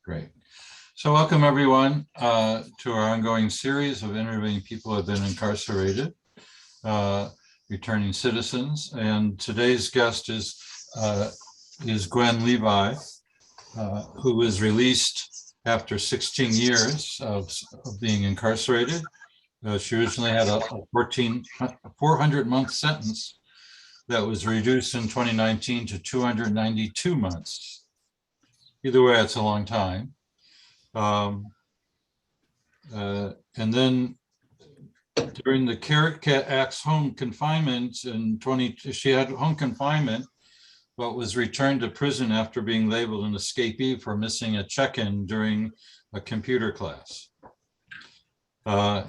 Great. So welcome everyone to our ongoing series of interviewing people who have been incarcerated, returning citizens. And today's guest is Gwen Levi, who was released after 16 years of being incarcerated. She originally had a 400-month sentence that was reduced in 2019 to 292 months. Either way, it's a long time. And then during the CARET Act's home confinement she had home confinement, but was returned to prison after being labeled an escapee for missing a check-in during a computer class. At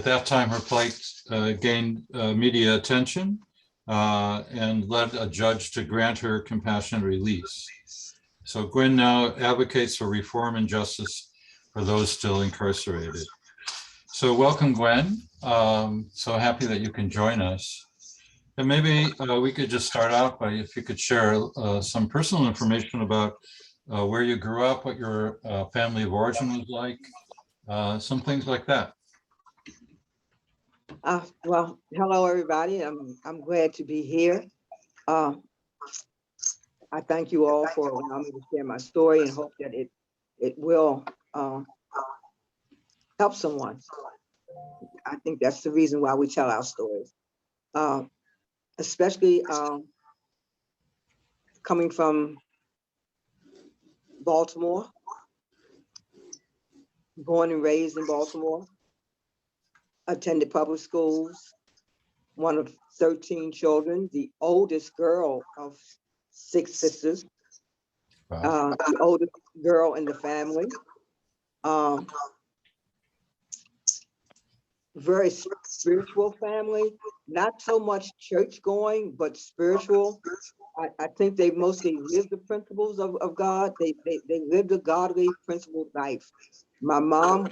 that time, her plight gained media attention and led a judge to grant her compassionate release. So Gwen now advocates for reform and justice for those still incarcerated. So welcome, Gwen. So happy that you can join us. And maybe we could just start out by, if you could share some personal information about where you grew up, what your family of origin was like, some things like that. Well, hello, everybody. I'm glad to be here. I thank you all for allowing me to share my story and hope that it will help someone. I think that's the reason why we tell our stories, especially coming from Baltimore, born and raised in Baltimore, attended public schools, one of 13 children, the oldest girl of 6 sisters, Wow. the oldest girl in the family. Very spiritual family, not so much church going, but spiritual. I think they mostly live the principles of God. They lived a godly, principled life. My mom,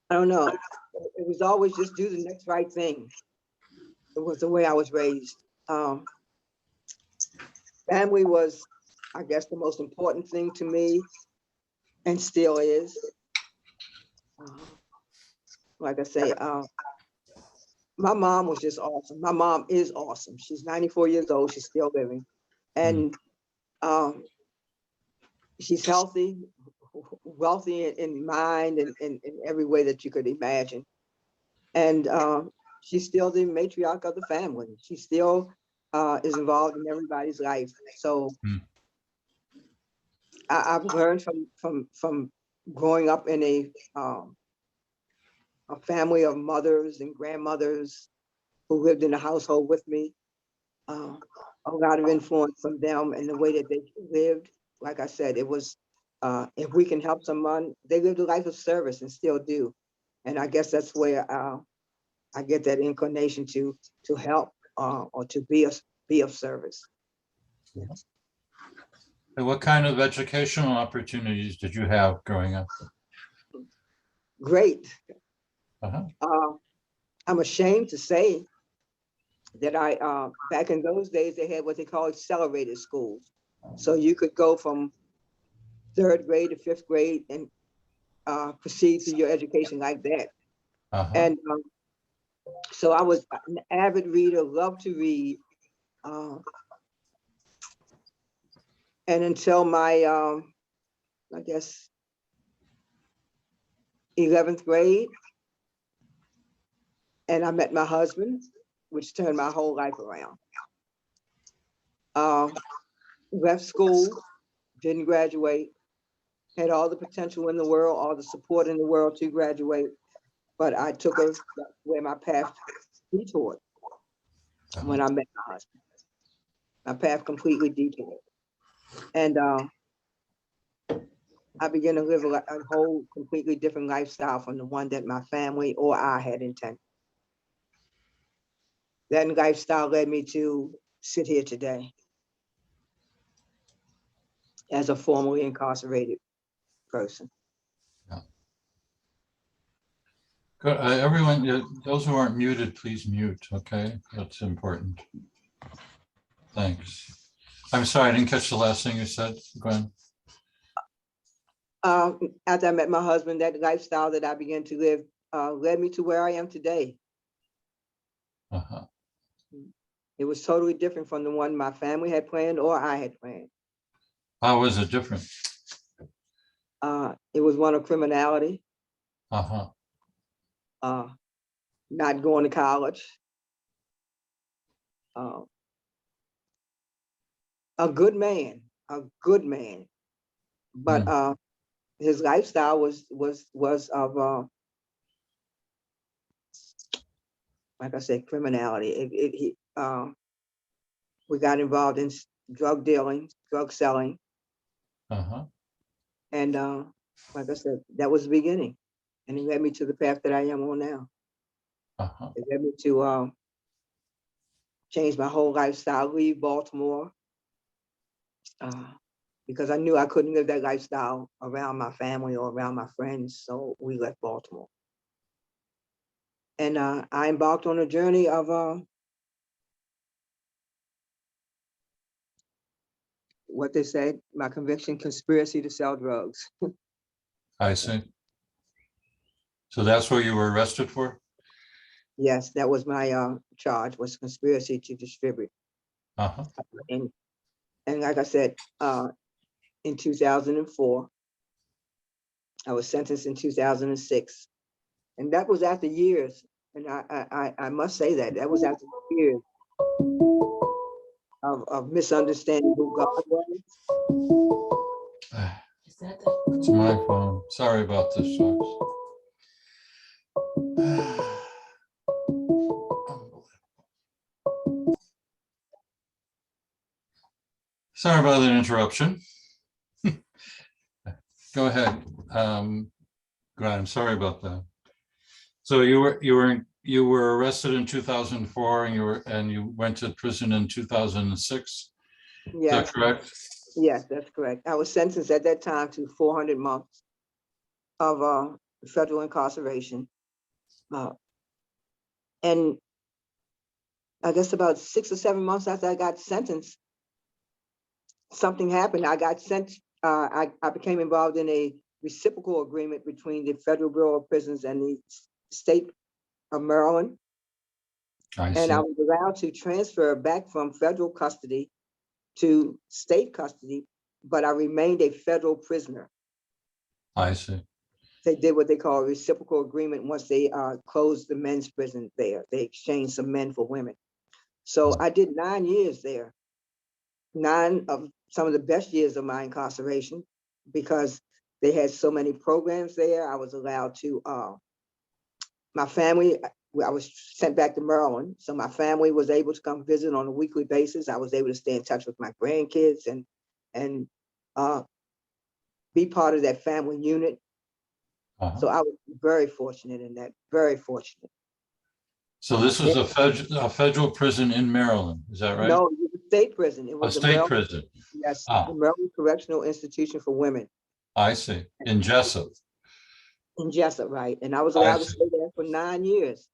I don't know, it was always just do the next right thing. It was the way I was raised. Family was, I guess, the most important thing to me, and still is. Like I say, my mom was just awesome. My mom is awesome. She's 94 years old. She's still living. And she's healthy, wealthy in mind and in every way that you could imagine. And she's still the matriarch of the family. She still is involved in everybody's life. So I've learned from growing up in a family of mothers and grandmothers who lived in the household with me. A lot of influence from them and the way that they lived. Like I said, it was, if we can help someone, they lived a life of service and still do. And I guess that's where I get that inclination to help or to be of service. Yes. And what kind of educational opportunities did you have growing up? Great. I'm ashamed to say that back in those days, they had what they call accelerated schools. So you could go from 3rd grade to 5th grade and proceed through your education like that. And so I was an avid reader, loved to read. And until my, I guess, 11th grade, and I met my husband, which turned my whole life around. Left school, didn't graduate, had all the potential in the world, all the support in the world to graduate, but I took her where my path detoured when I met my husband. My path completely detoured. And I began to live a whole completely different lifestyle from the one that my family or I had intended. That lifestyle led me to sit here today as a formerly incarcerated person. Yeah. Good. Everyone, those who aren't muted, please mute, okay? That's important. Thanks. I'm sorry, I didn't catch the last thing you said, Gwen. After I met my husband, that lifestyle that I began to live led me to where I am today. Uh-huh. It was totally different from the one my family had planned or I had planned. How was it different? It was one of criminality, Uh-huh. not going to college, uh, a good man, but Mm. his lifestyle was of like I said, criminality. We got involved in drug dealing, drug selling, Uh-huh. and like I said, that was the beginning, and it led me to the path that I am on now. Uh-huh. It led me to change my whole lifestyle, leave Baltimore, because I knew I couldn't live that lifestyle around my family or around my friends, so we left Baltimore. And I embarked on a journey of what they said, my conviction, conspiracy to sell drugs. I see. So that's what you were arrested for? Yes, that was my charge, was conspiracy to distribute. Uh-huh. And like I said, in 2004, I was sentenced in 2006, and that was after years. And I must say that was after years of misunderstanding who God was. It's my phone. Sorry about this, folks. Sorry about the interruption. Go ahead. Grant, I'm sorry about that. So you were arrested in 2004 and you went to prison in 2006. Is that Yes, correct? yes, that's correct. I was sentenced at that time to 400 months of federal incarceration. And I guess about 6 or 7 months after I got sentenced, something happened. I got sent, I became involved in a reciprocal agreement between the Federal Bureau of Prisons and the state of Maryland. I And I see. was allowed to transfer back from federal custody to state custody, but I remained a federal prisoner. I see. They did what they call a reciprocal agreement once they closed the men's prison there. They exchanged some men for women. So I did 9 years there, 9 of some of the best years of my incarceration, because they had so many programs there. I was allowed to, my family, I was sent back to Maryland. So my family was able to come visit on a weekly basis. I was able to stay in touch with my grandkids and be part of that family unit. Uh-huh. So I was very fortunate in that, very fortunate. So this was a federal prison in Maryland, is that right? No, it was a state prison. It A was state prison. yes, the Ah, Maryland Correctional Institution for Women I see. In Jessup. in Jessup, right? And I was I allowed to see. stay there for 9 years.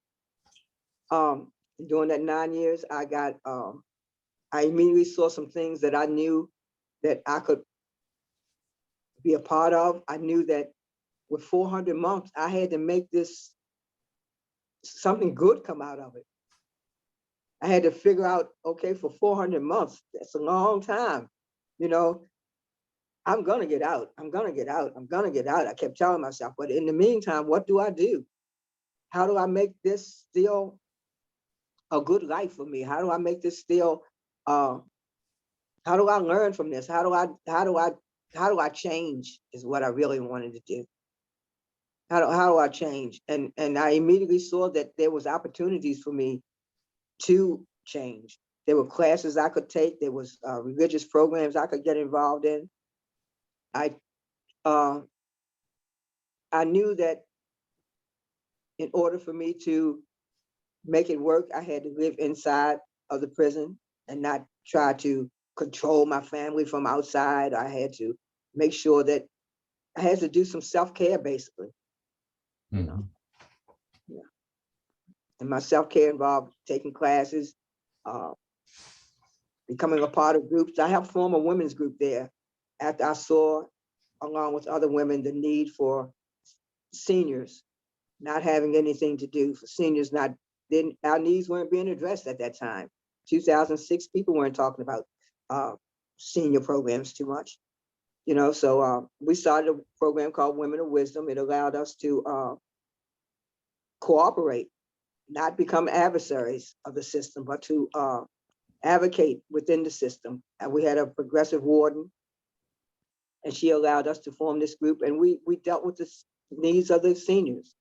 During that 9 years, I immediately saw some things that I knew that I could be a part of. I knew that with 400 months, I had to make this something good come out of it. I had to figure out, okay, for 400 months, that's a long time. You know, I'm gonna get out. I'm gonna get out. I'm gonna get out. I kept telling myself, but in the meantime, what do I do? How do I make this still a good life for me? How do I make this still? How do I learn from this? How do I change? Is what I really wanted to do. How do I change? And I immediately saw that there was opportunities for me to change. There were classes I could take. There was religious programs I could get involved in. I uh, I knew that in order for me to make it work, I had to live inside of the prison and not try to control my family from outside. I had to make sure that I had to do some self-care, basically, you know. Mhm. Yeah. And my self-care involved taking classes, uh, becoming a part of groups. I helped form a women's group there after I saw along with other women, the need for seniors not having anything to do, for seniors not, then our needs weren't being addressed at that time. 2006, people weren't talking about senior programs too much, you know. So we started a program called Women of Wisdom. It allowed us to cooperate, not become adversaries of the system, but to advocate within the system. And we had a progressive warden, and she allowed us to form this group, and we dealt with the needs of the seniors.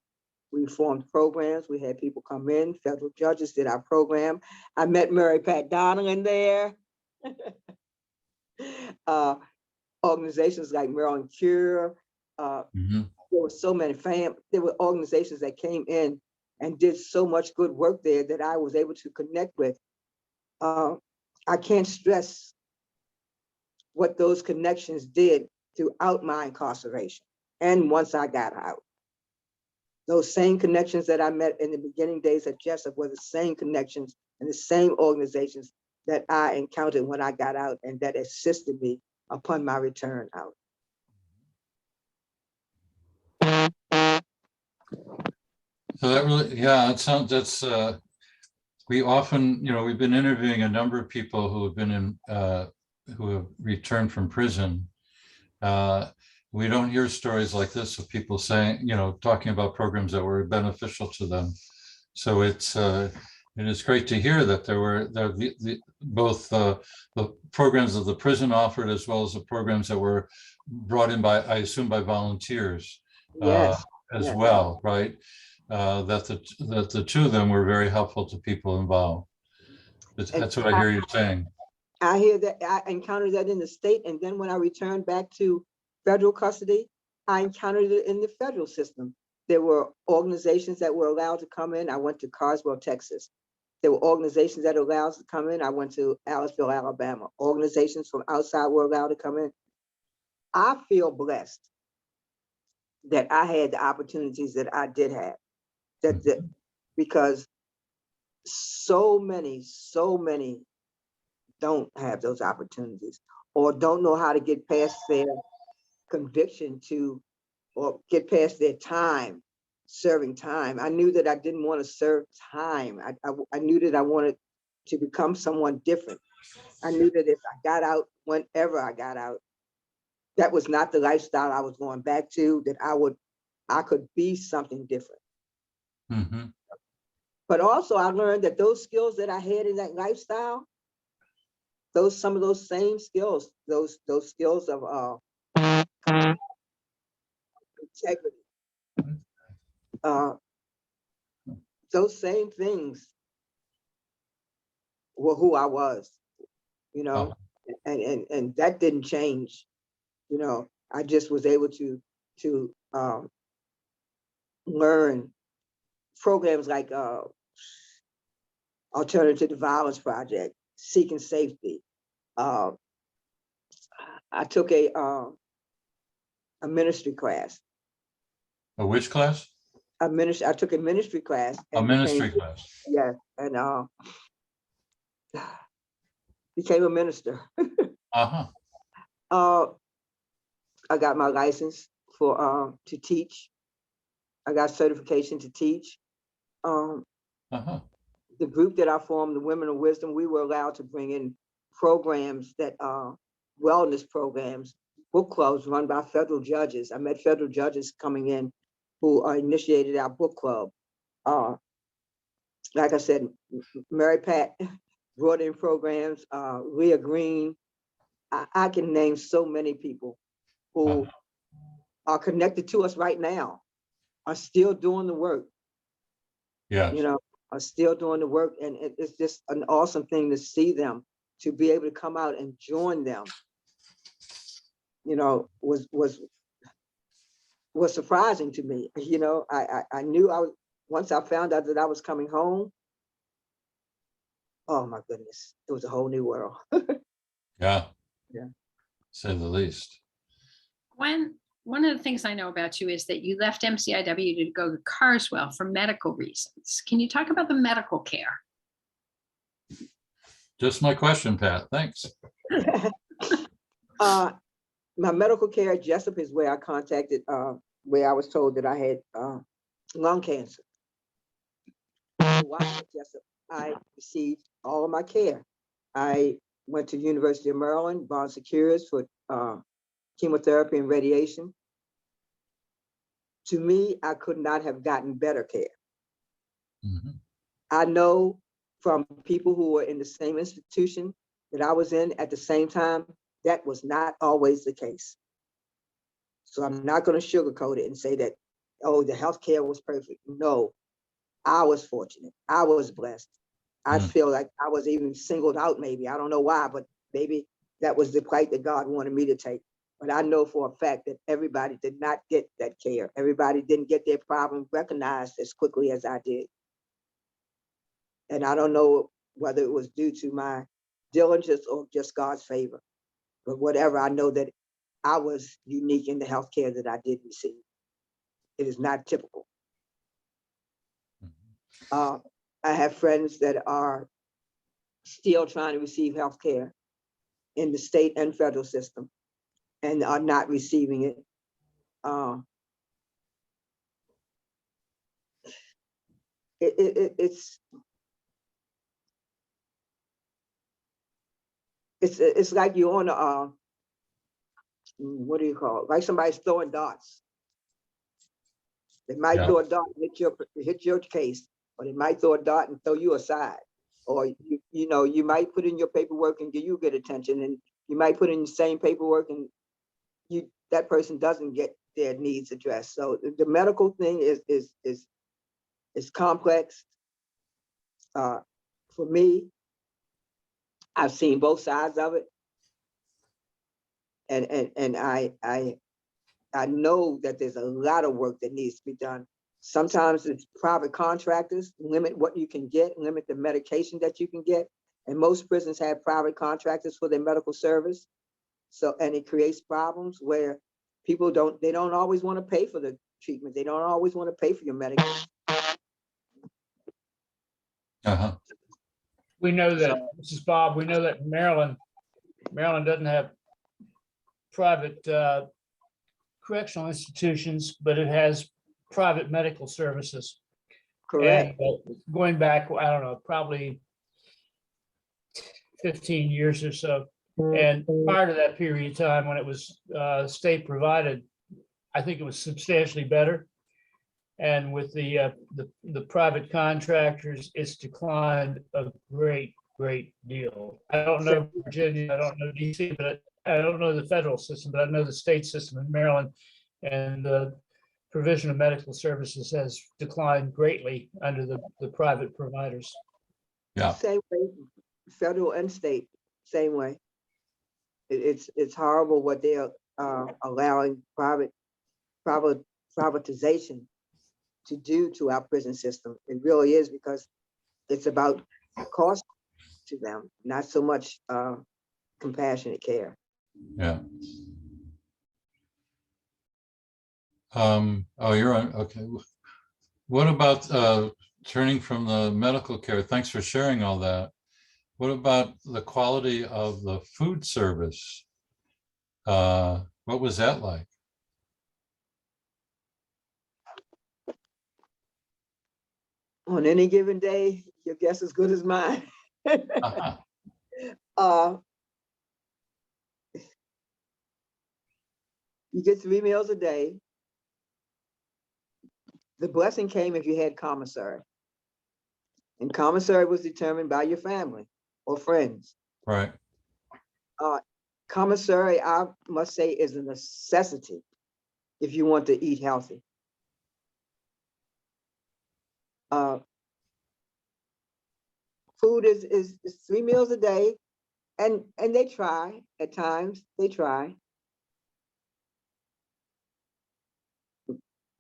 We formed programs. We had people come in. Federal judges did our program. I met Mary Pat Donelon there. Organizations like Maryland Cure. Mhm. There were so many there were organizations that came in and did so much good work there that I was able to connect with. I can't stress what those connections did throughout my incarceration and once I got out. Those same connections that I met in the beginning days at Jessup were the same connections and the same organizations that I encountered when I got out and that assisted me upon my return out. So that really, yeah, it sounds, we often, we've been interviewing a number of people who have been in, who have returned from prison. We don't hear stories like this of people saying, talking about programs that were beneficial to them. So it is great to hear that there were both the programs that the prison offered, as well as the programs that were brought in by, I assume, by volunteers Yes. as Yes. well, right? That the two of them were very helpful to people involved. That's what I hear you saying. I hear that. I encountered that in the state, and then when I returned back to federal custody, I encountered it in the federal system. There were organizations that were allowed to come in. I went to Carswell, Texas. There were organizations that were allowed to come in. I went to Aliceville, Alabama. Organizations from outside were allowed to come in. I feel blessed that I had the opportunities that I did have, because so many don't have those opportunities or don't know how to get past their conviction or get past their time, serving time. I knew that I didn't want to serve time. I knew that I wanted to become someone different. I knew that if I got out, whenever I got out, that was not the lifestyle I was going back to, that I could be something different. Mm-hmm. But also I learned that those skills that I had in that lifestyle, some of those same skills, those skills of integrity, those same things were who I was, Uh-huh. and that didn't change. I just was able to learn programs like Alternative to Violence Project, Seeking Safety. I took a ministry class. A which class? I took a ministry class. A ministry class. Yeah, and became a minister. Uh-huh. I got my license to teach. I got certification to teach. Uh-huh. The group that I formed, the Women of Wisdom, we were allowed to bring in programs that wellness programs, book clubs run by federal judges. I met federal judges coming in who initiated our book club. Like I said, Mary Pat brought in programs, Leah Green. I can name so many people who are connected to us right now, are still doing the work. Yes. Are still doing the work, and it's just an awesome thing to see them, to be able to come out and join them. Was surprising to me. I knew once I found out that I was coming home. Oh my goodness, it was a whole new world. Yeah. Yeah. Say the least. Gwen, one of the things I know about you is that you left MCIW to go to Carswell for medical reasons. Can you talk about the medical care? Just my question, Pat. Thanks. my medical care at Jessup is where I contacted, where I was told that I had lung cancer. So while at Jessup, I received all of my care. I went to University of Maryland, Bon Secours for chemotherapy and radiation. To me, I could not have gotten better care. Mhm. I know from people who were in the same institution that I was in at the same time, that was not always the case. So I'm not going to sugarcoat it and say that, oh, the healthcare was perfect. No, I was fortunate. I was blessed. I Mm. feel like I was even singled out, maybe. I don't know why, but maybe that was the plight that God wanted me to take. But I know for a fact that everybody did not get that care. Everybody didn't get their problem recognized as quickly as I did. And I don't know whether it was due to my diligence or just God's favor. But whatever, I know that I was unique in the healthcare that I did receive. It is not typical. I have friends that are still trying to receive healthcare in the state and federal system and are not receiving it. It's like you're on a what do you call it? Like somebody's throwing darts. They might Yeah. throw a dart and hit your case, or they might throw a dart and throw you aside. Or you might put in your paperwork and you get attention, and you might put in the same paperwork and that person doesn't get their needs addressed. So the medical thing is complex. For me, I've seen both sides of it, and I know that there's a lot of work that needs to be done. Sometimes it's private contractors, limit what you can get, limit the medication that you can get. And most prisons have private contractors for their medical service. So, and it creates problems where people don't always want to pay for the treatment. They don't always want to pay for your medication. Uh-huh. We know that, this is Bob, we know that Maryland doesn't have private correctional institutions, but it has private medical services. Correct. And going back, I don't know, probably 15 years or so. And prior to that period of time, when it was state provided, I think it was substantially better. And with the private contractors, it's declined a great deal. I don't know Virginia, I don't know DC, but I don't know the federal system, but I know the state system in Maryland, and the provision of medical services has declined greatly under the private providers. Yeah. Same way, federal and state, same way. It's horrible what they're allowing privatization to do to our prison system. It really is, because it's about cost to them, not so much compassionate care. Yeah. Oh, you're on. Okay. What about turning from the medical care? Thanks for sharing all that. What about the quality of the food service? What was that like? On any given day, your guess is as good as mine. Uh-huh. You get 3 meals a day. The blessing came if you had commissary. And commissary was determined by your family or friends. Right. Commissary, I must say, is a necessity if you want to eat healthy. Food is 3 meals a day, and they try at times. They try,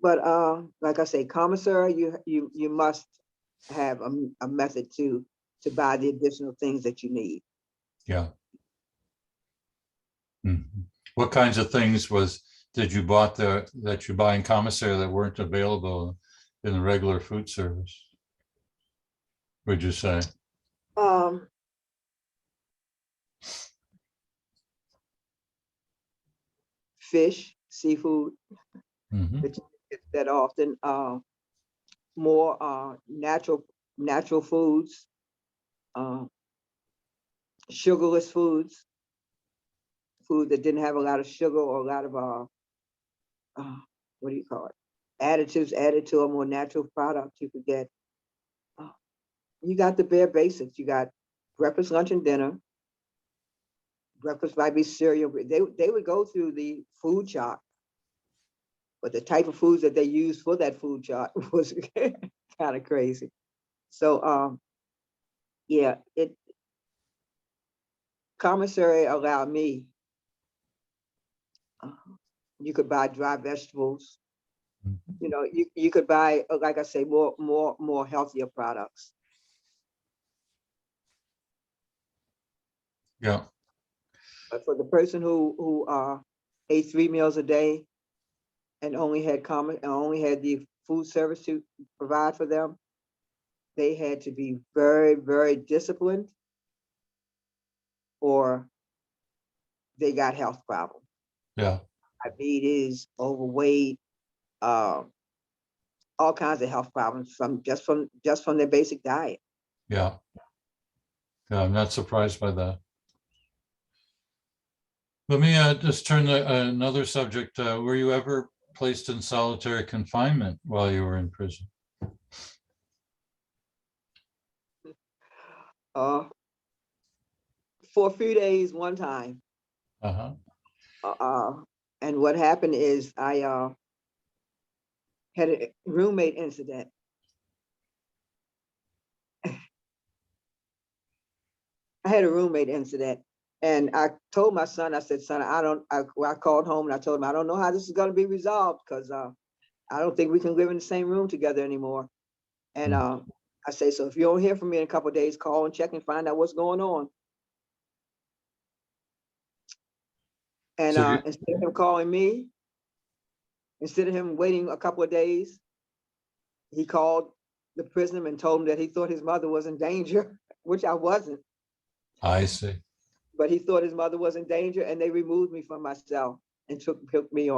but like I say, commissary, you must have a method to buy the additional things that you need. Yeah. Mhm. What kinds of things did you that you buy in commissary that weren't available in the regular food service? Would you say? fish, seafood, Mhm. that you get that often, more natural foods, uh, sugarless foods, food that didn't have a lot of sugar or a lot of what do you call it? Additives added to a more natural product you could get. Uh, you got the bare basics. You got breakfast, lunch, and dinner. Breakfast might be cereal. They would go through the food chart, but the type of foods that they used for that food chart was kind of crazy. So yeah, it commissary allowed me. Uh, you could buy dry vegetables. Mhm. You know, you could buy, like I say, more healthier products. Yeah, But for the person who ate 3 meals a day and only had the food service to provide for them, they had to be very, very disciplined, or they got health problems. yeah, Diabetes, overweight, uh, all kinds of health problems from their basic diet. yeah. Yeah, I'm not surprised by that. Let me just turn to another subject. Were you ever placed in solitary confinement while you were in prison? Uh, for a few days, one time. Uh-huh. Uh, uh, and what happened is I had a roommate incident. I had a roommate incident, and I told my son, I said, son, I called home and I told him, I don't know how this is going to be resolved, because I don't think we can live in the same room together anymore. And Mm. I say, so if you don't hear from me in a couple of days, call and check and find out what's going on. And So you, instead of him calling me, instead of him waiting a couple of days, he called the prison and told him that he thought his mother was in danger, which I wasn't. I see. But he thought his mother was in danger, and they removed me from my cell and took me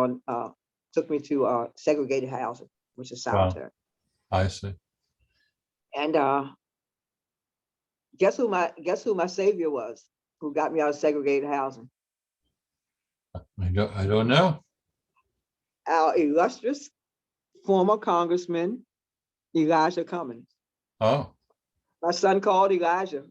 to segregated housing, which is Wow, solitary. I see. And guess who my savior was, who got me out of segregated housing? I don't know. Our illustrious former Congressman Elijah Cummings. Oh, My son called Mr.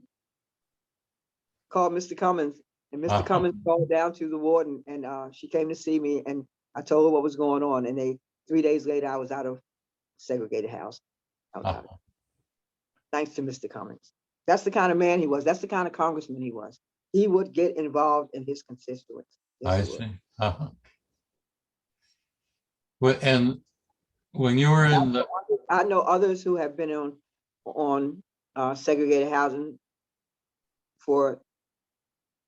Cummings, and Mr. uh-huh. Cummings called down to the warden, and she came to see me, and I told her what was going on, and 3 days later I was out of segregated housing. I was out of, Uh-huh. thanks to Mr. Cummings. That's the kind of man he was. That's the kind of congressman he was. He would get involved in his constituents. Yes, I he would. see. Uh-huh. And when you were in the, I know others who have been on segregated housing for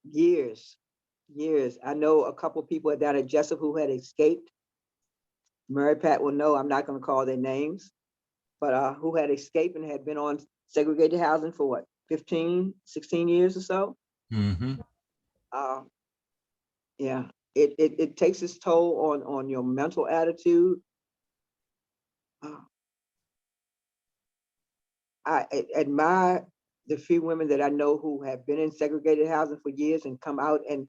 years, years. I know a couple of people down at Jessup who had escaped. Mary Pat will know, I'm not going to call their names, but who had escaped and had been on segregated housing for what, 15, 16 years or so. Mhm. Uh, yeah, it takes its toll on your mental attitude. Uh, I admire the few women that I know who have been in segregated housing for years and come out and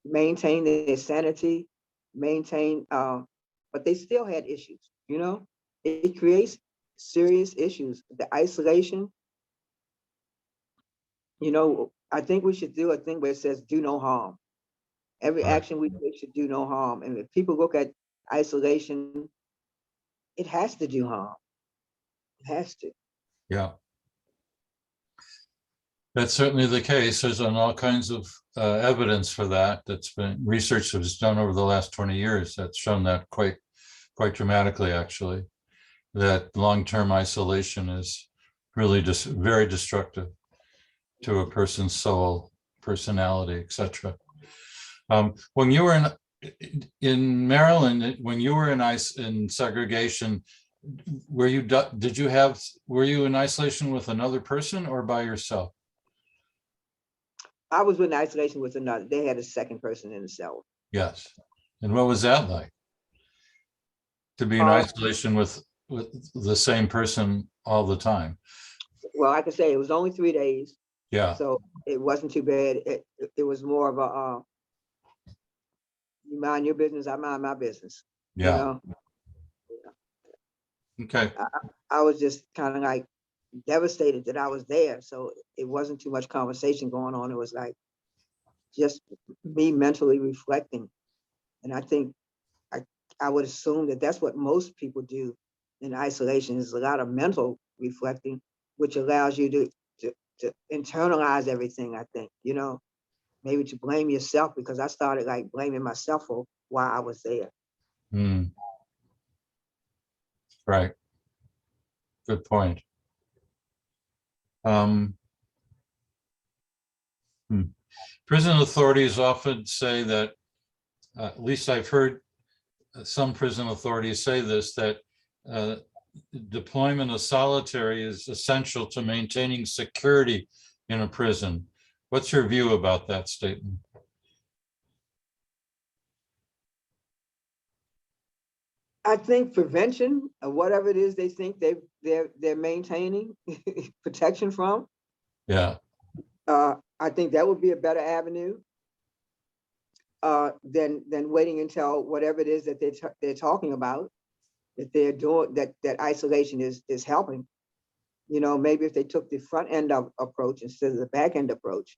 maintain their sanity, but they still had issues, you know? It creates serious issues. The isolation, I think we should do a thing where it says do no harm. Every Right. action we take should do no harm. And if people look at isolation, it has to do harm. It has to. Yeah, that's certainly the case. There's been all kinds of evidence for that. That's been research that was done over the last 20 years that's shown that quite dramatically, actually, that long-term isolation is really just very destructive to a person's soul, personality, etc. When you were in Maryland, when you were in segregation, were you in isolation with another person or by yourself? I was in isolation with another. They had a second person in the cell. Yes. And what was that like? To be in isolation with the same person all the time? Well, like I say, it was only 3 days, Yeah, so it wasn't too bad. It was more of a, you mind your business, I mind my business, you yeah. know? Okay. I was just kind of like devastated that I was there, so it wasn't too much conversation going on. It was like just me mentally reflecting. And I think I, I would assume that that's what most people do in isolation, is a lot of mental reflecting, which allows you to internalize everything, I think, you know, maybe to blame yourself, because I started like blaming myself for why I was there. Hmm. Right. Good point. Um, hmm. Prison authorities often say that, at least I've heard some prison authorities say this, that uh, deployment of solitary is essential to maintaining security in a prison. What's your view about that statement? I think prevention of whatever it is they think they're maintaining protection from. Yeah. I think that would be a better avenue than waiting until whatever it is that they're talking about, that they're doing, that isolation is helping. You know, maybe if they took the front end of approach instead of the back end approach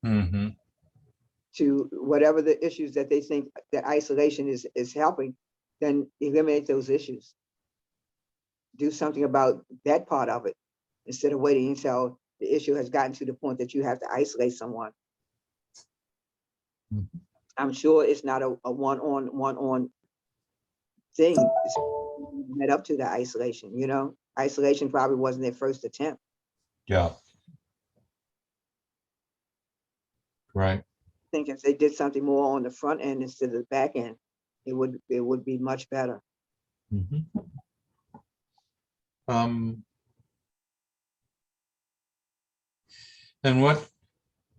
Mm-hmm. to whatever the issues that they think that isolation is helping, then eliminate those issues. Do something about that part of it instead of waiting until the issue has gotten to the point that you have to isolate someone. Mhm. I'm sure it's not a one-on thing. It's led up to the isolation, you know? Isolation probably wasn't their first attempt. Yeah. Right. I think if they did something more on the front end instead of the back end, it would be much better. Mm-hmm. Um, and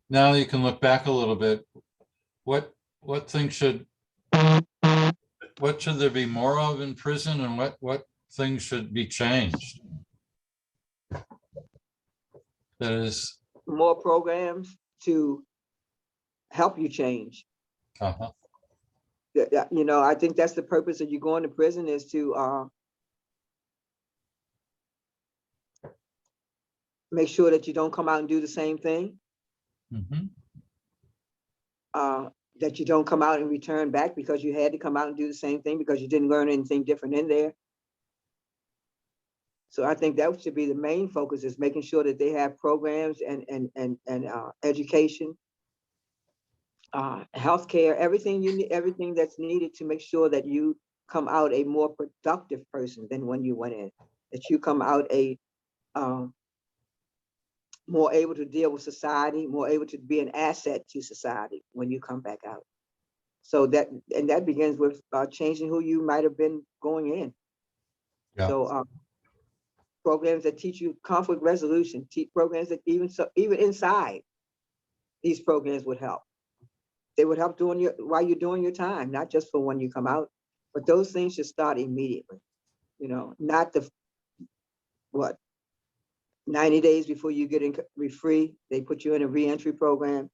now you can look back a little bit, what things what should there be more of in prison, and what things should be changed? That is, More programs to help you change. uh-huh. You know, I think that's the purpose of you going to prison, is to make sure that you don't come out and do the same thing. Mm-hmm. That you don't come out and return back because you had to come out and do the same thing because you didn't learn anything different in there. So I think that should be the main focus, is making sure that they have programs and education, healthcare, everything you need, everything that's needed to make sure that you come out a more productive person than when you went in. That you come out a more able to deal with society, more able to be an asset to society when you come back out. So that begins with changing who you might have been going in. Yeah. So programs that teach you conflict resolution, programs that even inside these programs would help. They would help while you're doing your time, not just for when you come out, but those things should start immediately. You know, not the 90 days before you get free, they put you in a reentry program.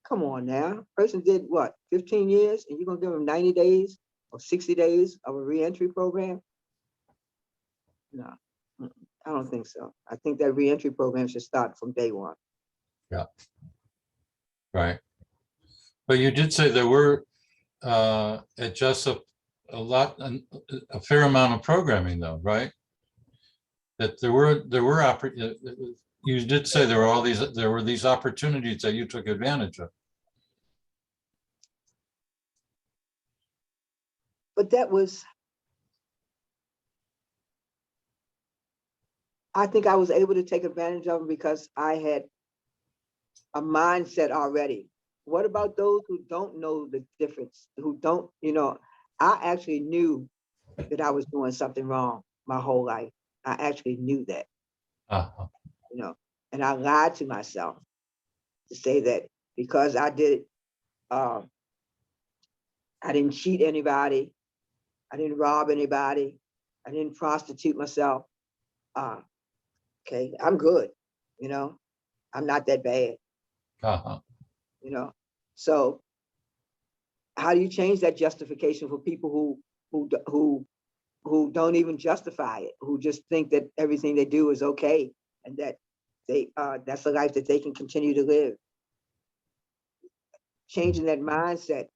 Come on now. Person did what, 15 years, and you're gonna give them 90 days or 60 days of a reentry program? No, I don't think so. I think that reentry program should start from day one. Yeah. Right. But you did say there were at Jessup a fair amount of programming, though, right? That there were you did say there were these opportunities that you took advantage of. But I think I was able to take advantage of them because I had a mindset already. What about those who don't know the difference, who don't, you know, I actually knew that I was doing something wrong my whole life. I actually knew that, Uh-huh. you know, and I lied to myself to say that because I did I didn't cheat anybody. I didn't rob anybody. I didn't prostitute myself. Okay, I'm good. You know, I'm not that bad. Uh-huh. You know, so how do you change that justification for people who don't even justify it, who just think that everything they do is okay and that that's a life that they can continue to live? Changing that mindset.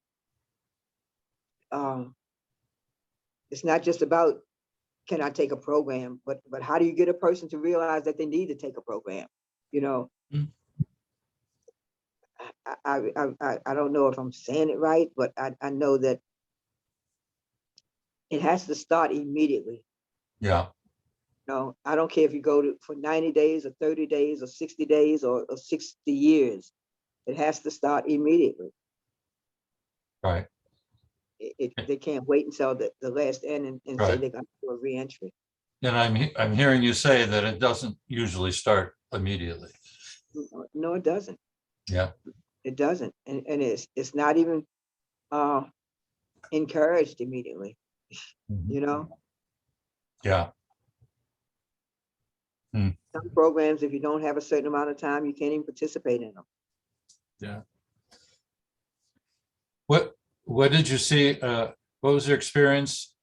It's not just about, can I take a program, but how do you get a person to realize that they need to take a program? You know, Mm. I don't know if I'm saying it right, but I know that it has to start immediately. Yeah, No, I don't care if you go to for 90 days or 30 days or 60 days or 60 years. It has to start immediately. right, They can't wait until the last end and say right. they're going to do a reentry. And I'm hearing you say that it doesn't usually start immediately. No, it doesn't. Yeah. It doesn't, and it's not even encouraged immediately. Mhm. You know, Yeah. some programs, if you don't have a certain amount of time, you can't even participate in them. Yeah. What did you see? What was your experience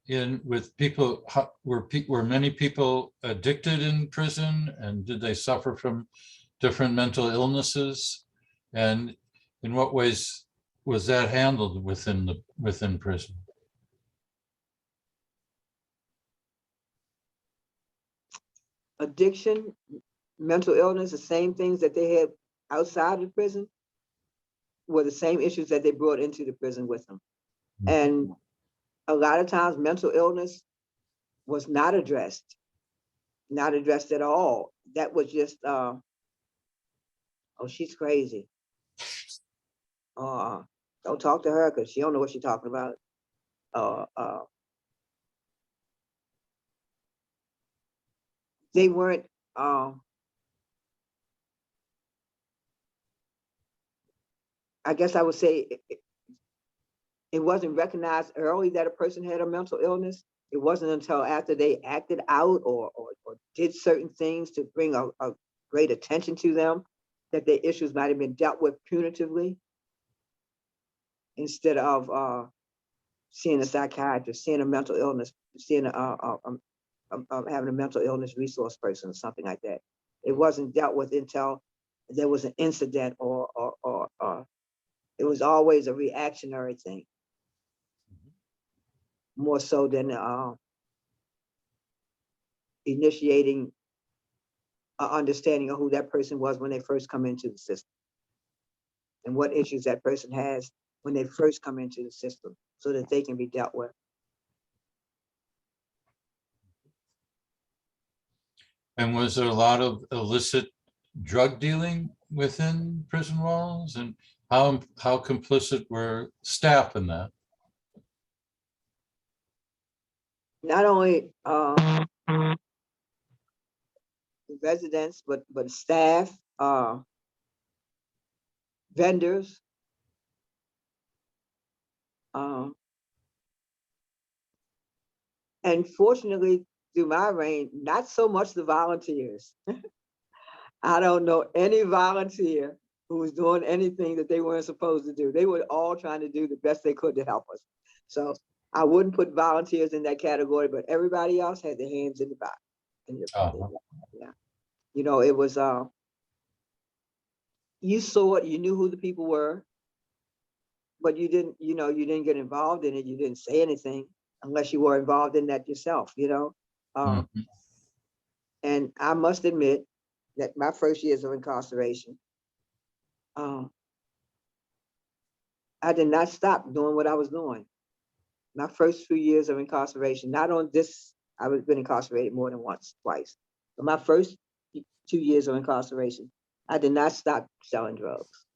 with people? Were many people addicted in prison, and did they suffer from different mental illnesses? And in what ways was that handled within prison? Addiction, mental illness, the same things that they had outside of prison were the same issues that they brought into the prison with them. And a lot of times mental illness was not addressed at all. That was just, oh, she's crazy. Don't talk to her because she don't know what she's talking about. They weren't, I guess I would say it wasn't recognized early that a person had a mental illness. It wasn't until after they acted out or did certain things to bring a great attention to them that their issues might have been dealt with punitively instead of seeing a psychiatrist, seeing a mental illness, seeing having a mental illness resource person or something like that. It wasn't dealt with until there was an incident or it was always a reactionary thing, more so than initiating an understanding of who that person was when they first come into the system and what issues that person has when they first come into the system so that they can be dealt with. And was there a lot of illicit drug dealing within prison walls? And how complicit were staff in that? Not only residents, but staff, vendors, and fortunately through my reign, not so much the volunteers. I don't know any volunteer who was doing anything that they weren't supposed to do. They were all trying to do the best they could to help us. So I wouldn't put volunteers in that category, but everybody else had their hands in the back. Uh-huh. Yeah. You know, it was you saw it, you knew who the people were, but you didn't, you didn't get involved in it. You didn't say anything unless you were involved in that yourself, Mhm. And I must admit that my first years of incarceration, I did not stop doing what I was doing. My first few years of incarceration, not on this, I was been incarcerated more than once, twice. But my first 2 years of incarceration, I did not stop selling drugs.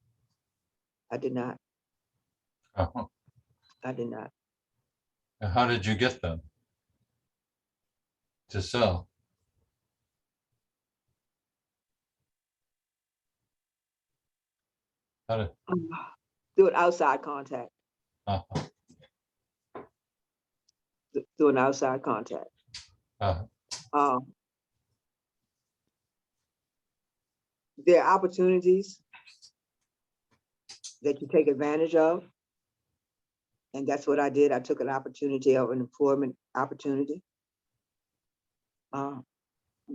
I did not. Uh-huh. I did not. And how did you get them to sell? How did, Do it outside contact. uh-huh. through an outside contact. Uh, There are opportunities that you take advantage of. And that's what I did. I took an opportunity of an employment opportunity.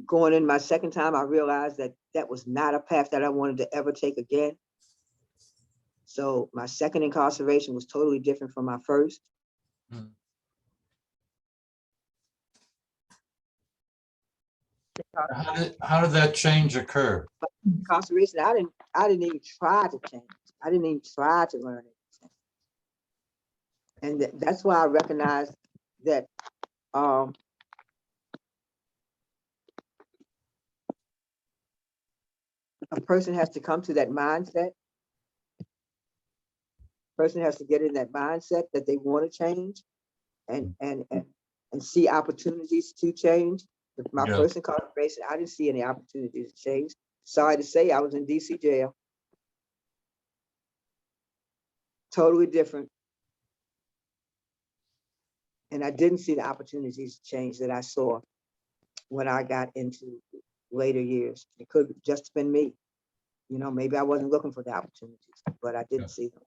Going in my second time, I realized that that was not a path that I wanted to ever take again. So my second incarceration was totally different from my first. Hmm. How did that change occur? Incarceration, I didn't even try to change. I didn't even try to learn it. And that's why I recognize that a person has to come to that mindset. Person has to get in that mindset that they want to change and see opportunities to change. With my Yeah. first incarceration, I didn't see any opportunities to change. Sorry to say, I was in DC jail. Totally different. And I didn't see the opportunities to change that I saw when I got into later years. It could have just been me. You know, maybe I wasn't looking for the opportunities, but I didn't see them.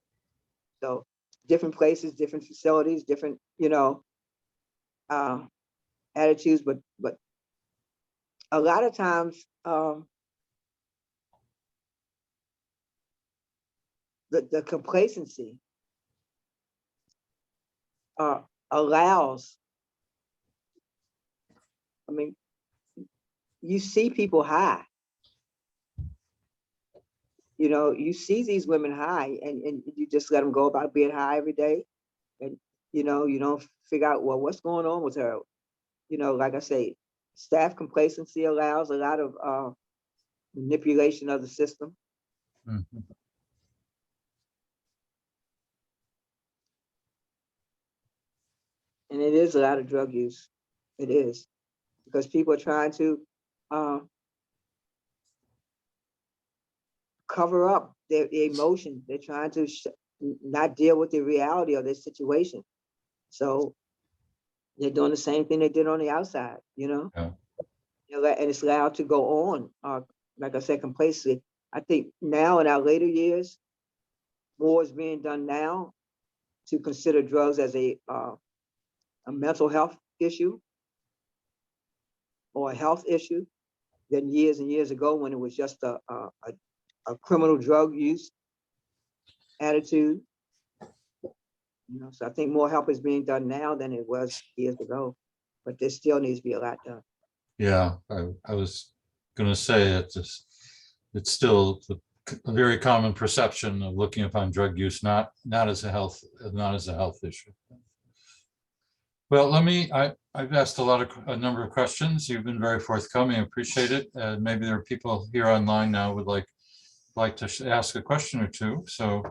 So different places, different facilities, different, you know, attitudes, but a lot of times the complacency allows, I mean, you see people high. You know, you see these women high and you just let them go about being high every day. And, you know, you don't figure out, well, what's going on with her? You know, like I say, staff complacency allows a lot of manipulation of the system. Mhm. And it is a lot of drug use. It is, because people are trying to cover up their emotions. They're trying to not deal with the reality of their situation. So they're doing the same thing they did on the outside, you know? Yeah. And it's allowed to go on. Like I said, complacency. I think now in our later years, more is being done now to consider drugs as a mental health issue or a health issue than years and years ago when it was just a criminal drug use attitude. You know, so I think more help is being done now than it was years ago, but there still needs to be a lot done. Yeah, I was going to say it's still a very common perception of looking upon drug use not as a health issue. Well, I've asked a number of questions. You've been very forthcoming. I appreciate it. Maybe there are people here online now who would like to ask a question or two. So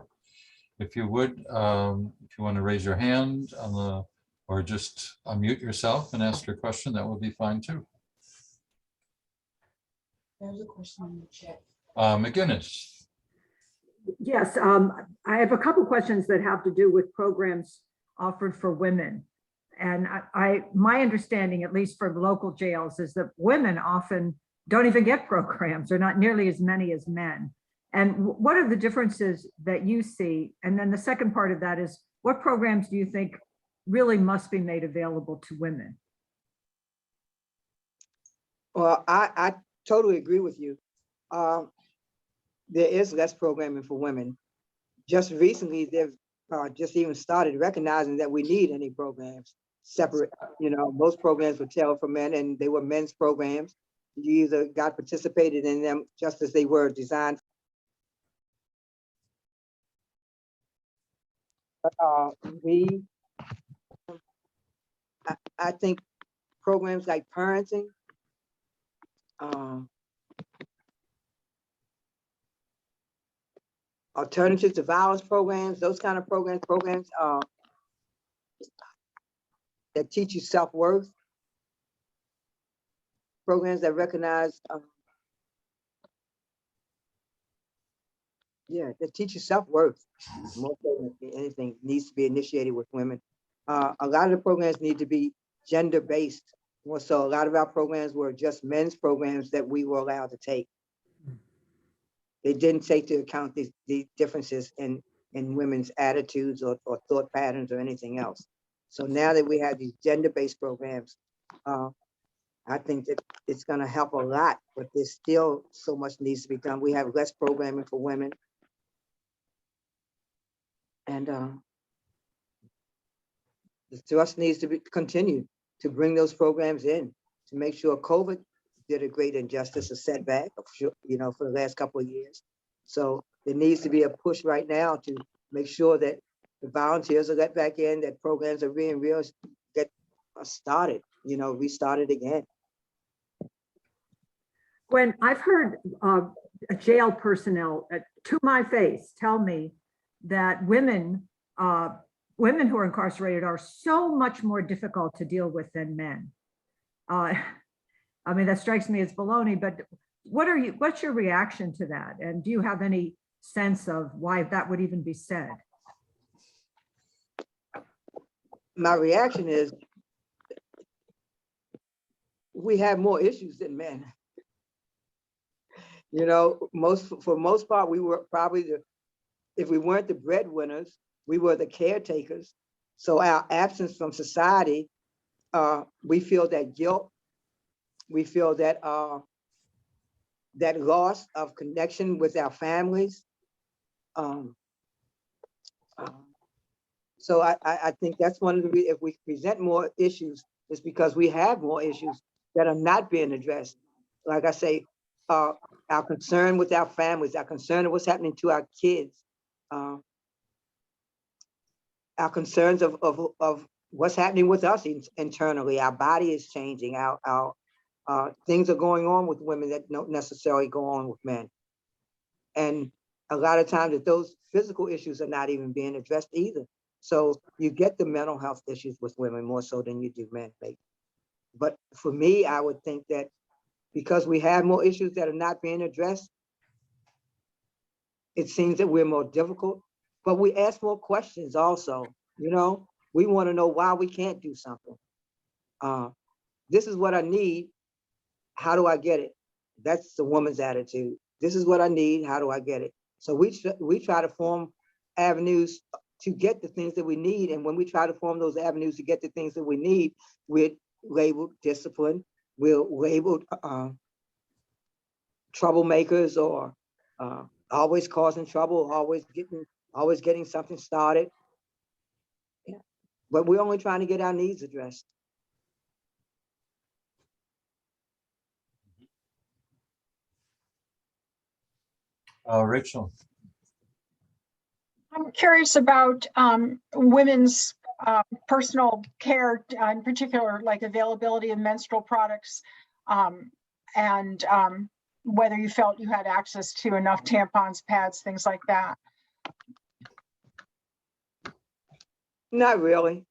if you would, if you want to raise your hand or just unmute yourself and ask your question, that would be fine too. There's a question in the chat. McGinnis. Yes, I have a couple questions that have to do with programs offered for women. And my understanding, at least for local jails, is that women often don't even get programs, or not nearly as many as men. And what are the differences that you see? And then the second part of that is, what programs do you think really must be made available to women? Well, I totally agree with you. There is less programming for women. Just recently, they've just even started recognizing that we need any programs separate. You know, most programs were tailored for men and they were men's programs. You either got participated in them just as they were designed. I think programs like parenting, alternatives to violence programs, those kind of programs that teach you self-worth, programs that recognize, that teach you self-worth. More than anything needs to be initiated with women. A lot of the programs need to be gender-based. Well, so a lot of our programs were just men's programs that we were allowed to take. They didn't take into account the differences in women's attitudes or thought patterns or anything else. So now that we have these gender-based programs, I think that it's going to help a lot, but there's still so much needs to be done. We have less programming for women. And the thrust needs to be continued to bring those programs in to make sure. COVID did a great injustice, a setback, you know, for the last couple of years. So there needs to be a push right now to make sure that the volunteers are let back in, that programs are being get started, you know, restarted again. When I've heard jail personnel to my face tell me that women who are incarcerated are so much more difficult to deal with than men. I mean, that strikes me as baloney, but what's your reaction to that? And do you have any sense of why that would even be said? My reaction is we have more issues than men. You know, for most part, we were probably if we weren't the breadwinners, we were the caretakers. So our absence from society, we feel that guilt. We feel that that loss of connection with our families. So I think that's one of the reasons. If we present more issues, it's because we have more issues that are not being addressed. Like I say, our concern with our families, our concern of what's happening to our kids, our concerns of what's happening with us internally. Our body is changing. Our things are going on with women that don't necessarily go on with men. And a lot of times that those physical issues are not even being addressed either. So you get the mental health issues with women more so than you do men, maybe. But for me, I would think that because we have more issues that are not being addressed, it seems that we're more difficult, but we ask more questions also. You know, we want to know why we can't do something. This is what I need. How do I get it? That's the woman's attitude. This is what I need. How do I get it? So we try to form avenues to get the things that we need. And when we try to form those avenues to get the things that we need, we're labeled discipline. We're labeled troublemakers or always causing trouble, always getting something started. Yeah. But we're only trying to get our needs addressed. Rachel. I'm curious about women's personal care, in particular, like availability of menstrual products, and whether you felt you had access to enough tampons, pads, things like that. Not really.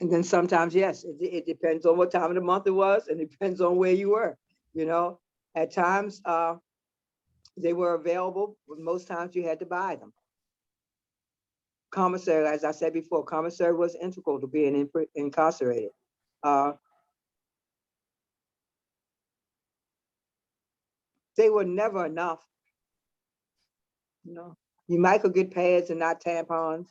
And then sometimes, yes, it depends on what time of the month it was, and it depends on where you were. You know, at times they were available, but most times you had to buy them. Commissary, as I said before, commissary was integral to being incarcerated. They were never enough. You know, you might could get pads and not tampons.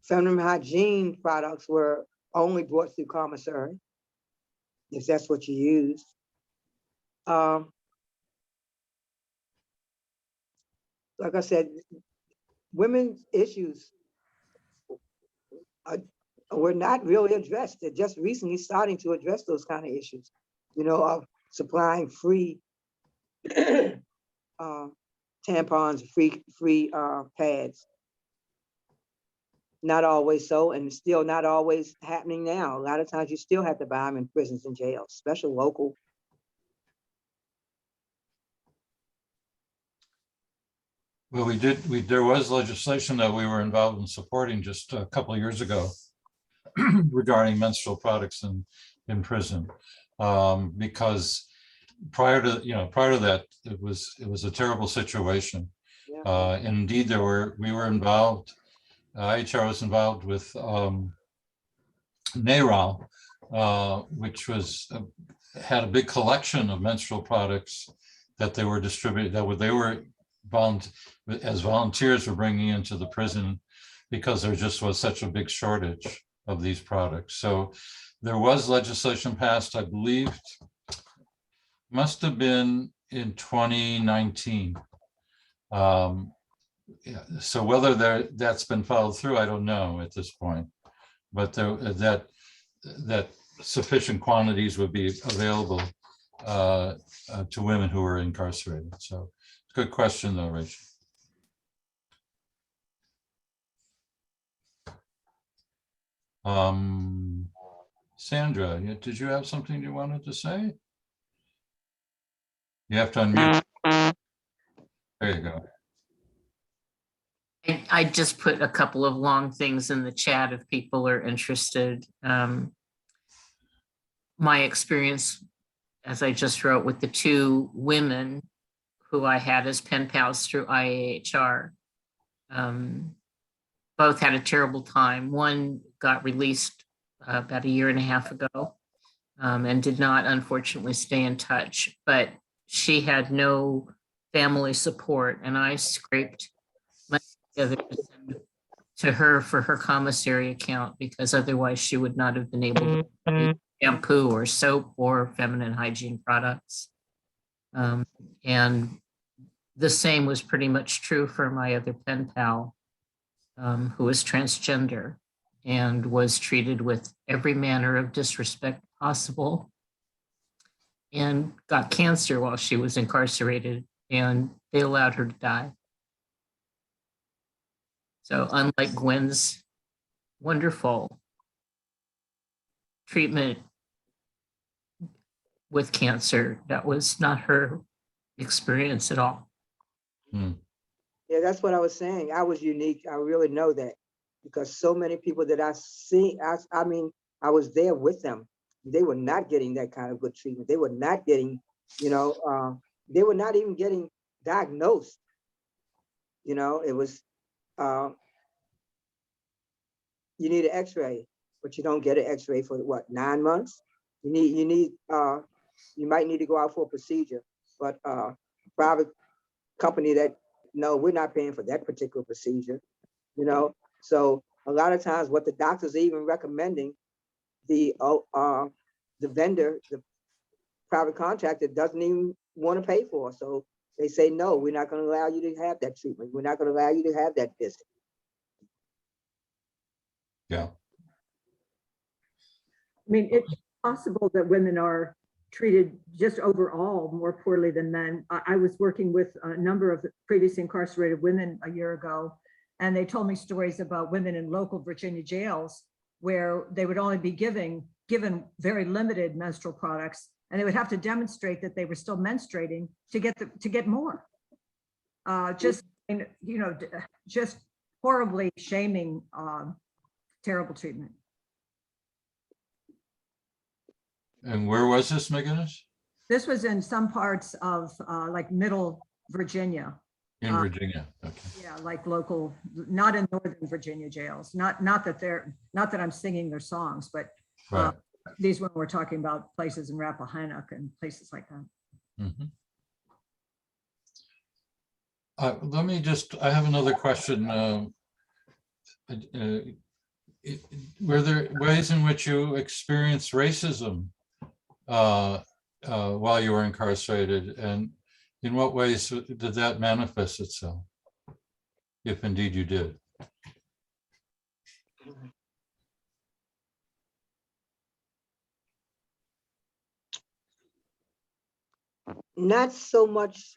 Feminine hygiene products were only brought through commissary, if that's what you used. Like I said, women's issues were not really addressed. They're just recently starting to address those kind of issues, you know, of supplying free tampons, free pads. Not always so, and still not always happening now. A lot of times you still have to buy them in prisons and jails, special local. Well, there was legislation that we were involved in supporting just a couple of years ago regarding menstrual products in prison, because prior to that, it was a terrible situation. Yeah. Indeed, we were involved IHR was involved with NARAL, which was had a big collection of menstrual products that they were distributed, they were as volunteers were bringing into the prison, because there just was such a big shortage of these products. So there was legislation passed, I believe, must have been in 2019. Yeah, so whether that's been followed through, I don't know at this point, but that sufficient quantities would be available to women who are incarcerated. So good question though, Rachel. Sandra, did you have something you wanted to say? You have to unmute. There you go. I just put a couple of long things in the chat if people are interested. My experience, as I just wrote, with the two women who I had as pen pals through IAHR, both had a terrible time. One got released about 1.5 years ago and did not, unfortunately, stay in touch, but she had no family support, and I scraped money together to send to her for her commissary account, because otherwise she would not have been able to buy shampoo or soap or feminine hygiene products. And the same was pretty much true for my other pen pal, who was transgender and was treated with every manner of disrespect possible, and got cancer while she was incarcerated, and they allowed her to die. So unlike Gwen's wonderful treatment with cancer, that was not her experience at all. Yeah, that's what I was saying. I was unique. I really know that, because so many people that I see, I mean, I was there with them. They were not getting that kind of good treatment. They were not getting, they were not even getting diagnosed. It was, you need an x-ray, but you don't get an x-ray for what, 9 months? You might need to go out for a procedure, but private company that, no, we're not paying for that particular procedure, So a lot of times what the doctors are even recommending, the vendor, the private contractor, doesn't even want to pay for. So they say, no, we're not going to allow you to have that treatment. We're not going to allow you to have that visit. Yeah. I mean, it's possible that women are treated just overall more poorly than men. I was working with a number of previously incarcerated women a year ago, and they told me stories about women in local Virginia jails where they would only be given very limited menstrual products, and they would have to demonstrate that they were still menstruating to get more. Just horribly shaming, terrible treatment. And where was this, McGinnis? This was in some parts of like middle Virginia. In Virginia. Okay. Yeah, like local, not in Northern Virginia jails. Not that I'm singing their songs, but Right. these when we're talking about places in Rappahannock and places like that. Mm-hmm. I have another question. Were there ways in which you experienced racism while you were incarcerated, and in what ways did that manifest itself, if indeed you did? Not so much,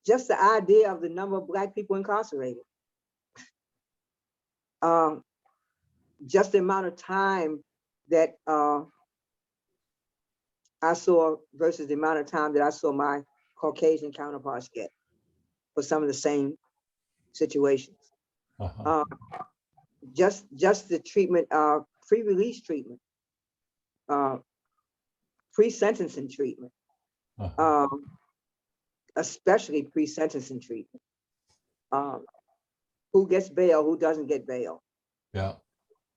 just the idea of the number of Black people incarcerated. Just the amount of time that I saw versus the amount of time that I saw my Caucasian counterparts get for some of the same situations. Uh-huh. Just the treatment, pre-release treatment, pre-sentencing treatment, Uh-huh. especially pre-sentencing treatment. who gets bail, who doesn't get bail, Yeah.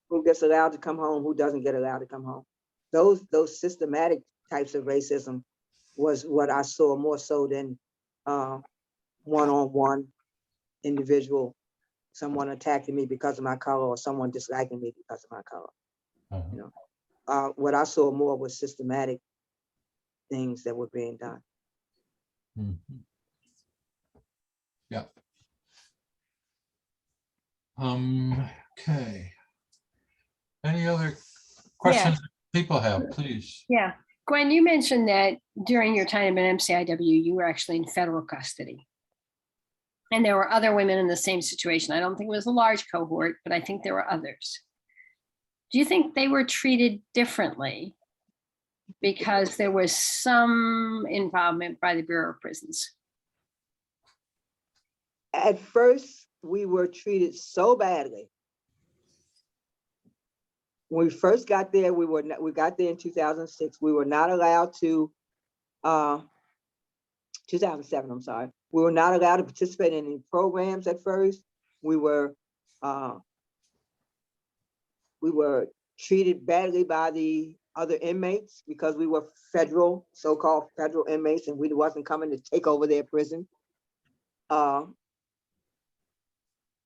who gets allowed to come home, who doesn't get allowed to come home. Those systematic types of racism was what I saw more so than one-on-one individual, someone attacking me because of my color or someone disliking me because of my color. Uh-huh. You know, what I saw more was systematic things that were being done. Mhm. Yeah. Okay. Any other questions people have, please? Yeah. Gwen, you mentioned that during your time at MCIW, you were actually in federal custody. And there were other women in the same situation. I don't think it was a large cohort, but I think there were others. Do you think they were treated differently because there was some involvement by the Bureau of Prisons? At first, we were treated so badly. When we first got there, we got there in 2006. We were not allowed to, 2007, I'm sorry. We were not allowed to participate in any programs at first. We were treated badly by the other inmates because we were federal, so-called federal inmates, and we wasn't coming to take over their prison.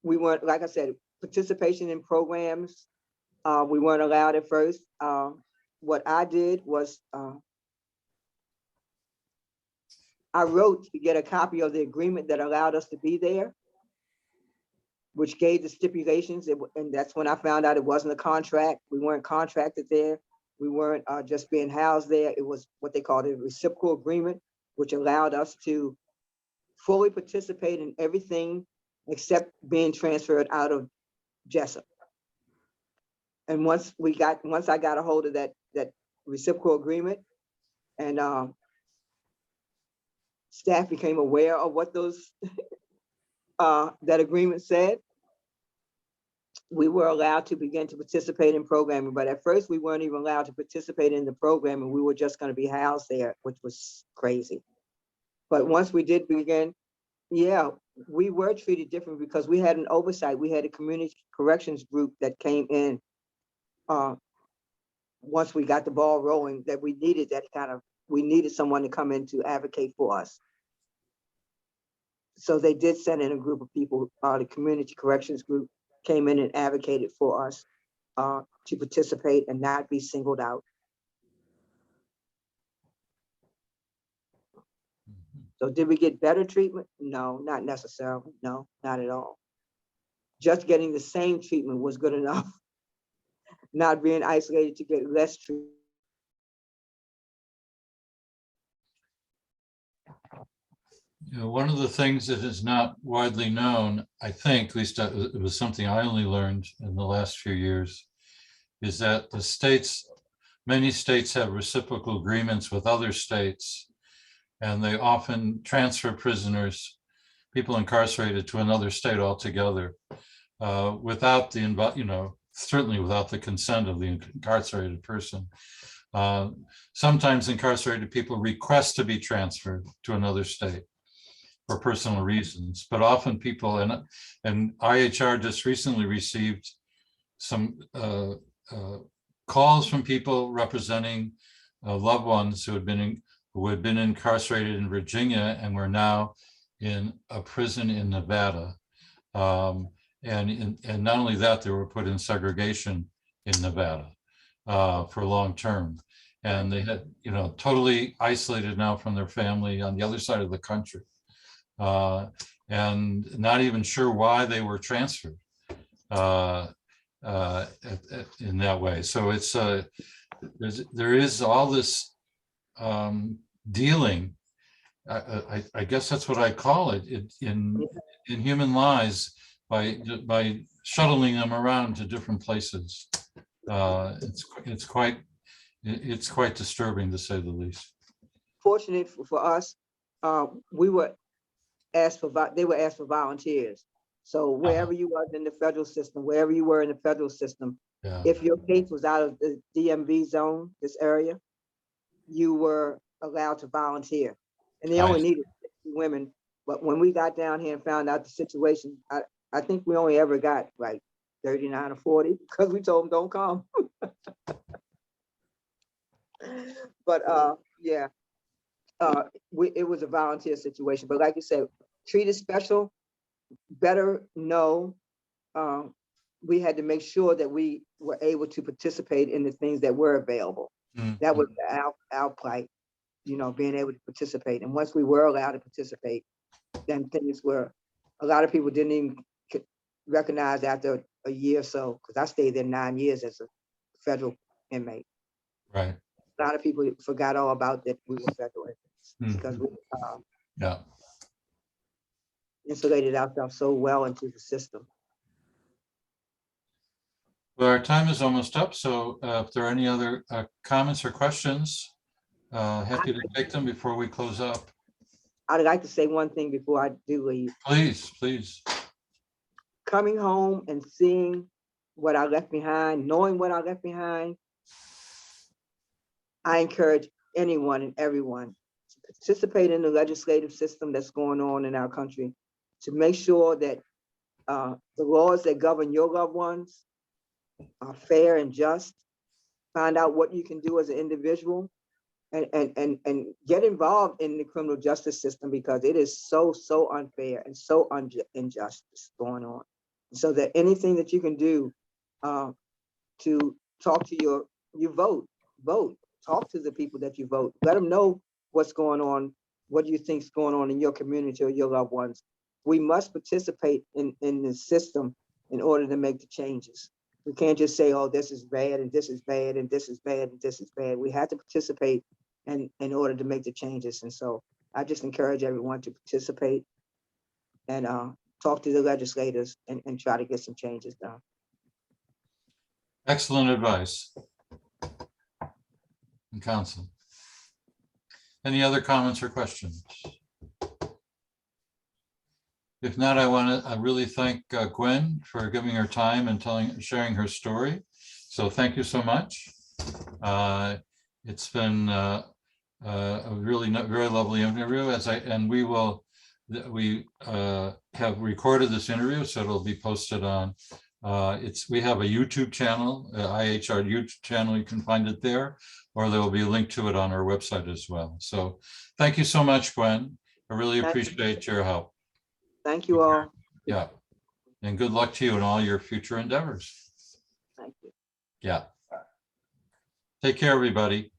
We weren't, like I said, participation in programs. We weren't allowed at first. What I did was I wrote to get a copy of the agreement that allowed us to be there, which gave the stipulations, and that's when I found out it wasn't a contract. We weren't contracted there. We weren't just being housed there. It was what they called a reciprocal agreement, which allowed us to fully participate in everything except being transferred out of Jessup. And once I got a hold of that reciprocal agreement, and staff became aware of what those that agreement said, we were allowed to begin to participate in programming. But at first, we weren't even allowed to participate in the programming. We were just going to be housed there, which was crazy. But once we did begin, yeah, we were treated different because we had an oversight. We had a community corrections group that came in once we got the ball rolling, that we needed we needed someone to come in to advocate for us. So they did send in a group of people. The community corrections group came in and advocated for us to participate and not be singled out. So did we get better treatment? No, not necessarily. No, not at all. Just getting the same treatment was good enough. Not being isolated to get less treatment. You know, one of the things that is not widely known, I think, at least it was something I only learned in the last few years, is that many states have reciprocal agreements with other states, and they often transfer prisoners, people incarcerated, to another state altogether, without certainly without the consent of the incarcerated person. Sometimes incarcerated people request to be transferred to another state for personal reasons, but often people, and IHR just recently received some calls from people representing loved ones who had been incarcerated in Virginia and were now in a prison in Nevada. And not only that, they were put in segregation in Nevada for long term. And they had, totally isolated now from their family on the other side of the country. And not even sure why they were transferred in that way. So it's there is all this dealing. I guess that's what I call it in human lives by shuttling them around to different places. It's quite disturbing, to say the least. Fortunate for us, they were asked for volunteers. So wherever you was in the federal system, wherever you were in the federal system, if your case was out of the DMV zone, this area, you were allowed to volunteer. And they only needed 60 women. But when we got down here and found out the situation, I think we only ever got like 39 or 40 because we told them don't come. But yeah, it was a volunteer situation. But like you said, treat it special, better know. We had to make sure that we were able to participate in the things that were available. That was our plight, being able to participate. And once we were allowed to participate, then things were, a lot of people didn't even recognize after a year or so, because I stayed there 9 years as a federal inmate. Right. A lot of people forgot all about that we were federal inmates because we Yeah. insulated ourselves so well into the system. Well, our time is almost up. So if there are any other comments or questions, happy to take them before we close up. I'd like to say one thing before I do leave. Please, please. Coming home and seeing what I left behind, knowing what I left behind, I encourage anyone and everyone to participate in the legislative system that's going on in our country, to make sure that the laws that govern your loved ones are fair and just. Find out what you can do as an individual, and get involved in the criminal justice system, because it is so unfair and so unjust going on. So that anything that you can do to talk to you vote, talk to the people that you vote, let them know what's going on, what you think is going on in your community or your loved ones. We must participate in the system in order to make the changes. We can't just say, oh, this is bad and this is bad and this is bad and this is bad. We have to participate in order to make the changes. And so I just encourage everyone to participate and talk to the legislators and try to get some changes done. Excellent advice. And counsel. Any other comments or questions? If not, I really thank Gwen for giving her time and sharing her story. So thank you so much. It's been a really very lovely interview. We have recorded this interview, so it'll be posted on. We have a YouTube channel, IAHR YouTube channel. You can find it there, or there will be a link to it on our website as well. So thank you so much, Gwen. I really appreciate your help. Thank you all. Yeah. And good luck to you in all your future endeavors. Thank you. Yeah. Take care, everybody.